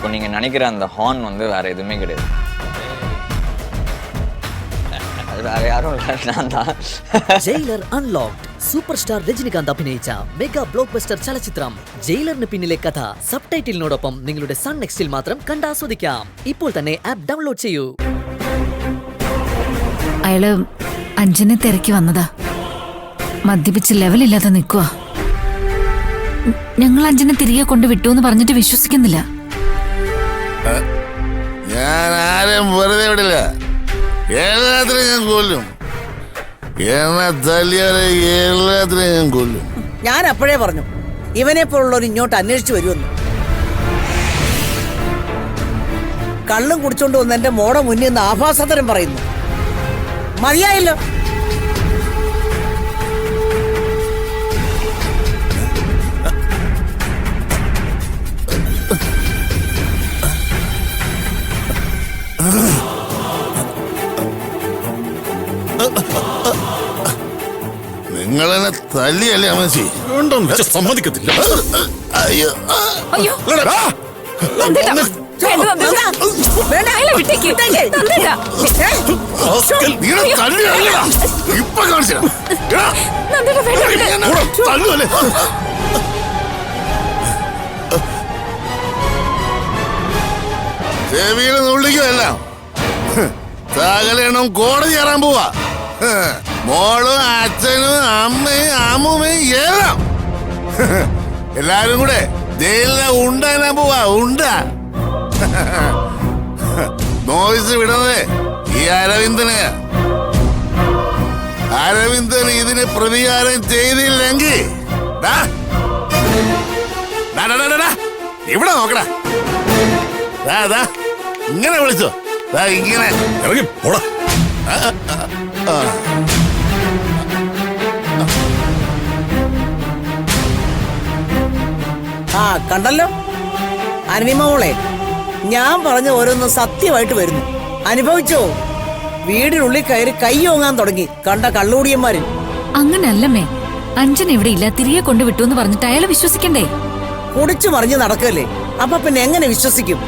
இப்போ நீங்கள் நினைக்கிற அந்த ஹார்ன் வந்து வேறு எதுவுமே கிடையாது. அது வேறு யாரும் இல்லை, நான் தான். Jailer unlocked super star Rajinikanth അഭിനയിച്ച മെഗാ ബ്ലോക്ക് ബസ്റ്റർ ചലച്ചിത്രം ജയിലറിന് പിന്നിലെ കഥ സബ്ടൈറ്റിലിനോടൊപ്പം നിങ്ങളുടെ സൺ നെക്സ്റ്റിൽ മാത്രം കണ്ടാസ്വദിക്കാം. ഇപ്പോൾ തന്നെ ആപ്പ് ഡൗൺലോഡ് ചെയ്യൂ. അയാള് അഞ്ജനെ തിരക്കി വന്നതാ. മദ്യപിച്ച് ലെവലില്ലാതെ നിൽക്കുക. ഞങ്ങൾ അഞ്ജനെ തിരികെ കൊണ്ട് വിട്ടു എന്ന് പറഞ്ഞിട്ട് വിശ്വസിക്കുന്നില്ല. ഞാൻ ആരും വെറുതെ വിടില്ല. എല്ലാത്തിനും ഞാൻ കൊല്ലും. എന്നെ തല്ലിയാലെ എല്ലാത്തിനും ഞാൻ കൊല്ലും. ഞാൻ അപ്പോഴേ പറഞ്ഞു ഇവനെ പോലുള്ളവർ ഇങ്ങോട്ട് അന്വേഷിച്ചു വരുമെന്ന്. കള്ളും കുടിച്ചോണ്ട് വന്ന് എന്റെ മോടെ മുന്നിൽ നിന്ന് ആഭാസതരം പറയുന്നു. മതിയായല്ലോ. നിങ്ങളെന്നെ തല്ലിയല്ലേ അമ്മച്ചി? സമ്മതിക്കത്തില്ല. അയ്യോ അയ്യോ ഇപ്പൊ കാണിച്ചാ ചെവിയിൽ നുള്ളിക്കുമല്ല. സകലണം കോടതി കയറാൻ പോവാ. മോളും അച്ഛനും അമ്മയും അമ്മൂമ്മയും എല്ലാം എല്ലാരും കൂടെ ജയിലിനെ ഉണ്ടാൻ പോവാ. ഉണ്ട നോയിസ് വിടുന്നത് ഈ അരവിന്ദന്. അരവിന്ദൻ ഇതിന് പ്രതികാരം ചെയ്തില്ലെങ്കിൽ ഇവിടെ നോക്കടാ. ഇങ്ങനെ വിളിച്ചോ. ഇങ്ങനെ ഇറങ്ങി പോടാ. ആ കണ്ടല്ലോ അനിമ മോളെ, ഞാൻ പറഞ്ഞ ഓരോന്നും സത്യമായിട്ട് വരുന്നു. അനുഭവിച്ചോ? വീടിനുള്ളിൽ കയറി കൈയോങ്ങാൻ തുടങ്ങി കണ്ട കള്ളുകൂടിയന്മാര്. അങ്ങനല്ലമ്മേ, അഞ്ജൻ ഇവിടെ ഇല്ല, തിരികെ കൊണ്ട് വിട്ടു എന്ന് പറഞ്ഞിട്ട് അയാളെ വിശ്വസിക്കണ്ടേ? കുടിച്ചു മറിഞ്ഞ് നടക്കല്ലേ, അപ്പൊ പിന്നെ എങ്ങനെ വിശ്വസിക്കും?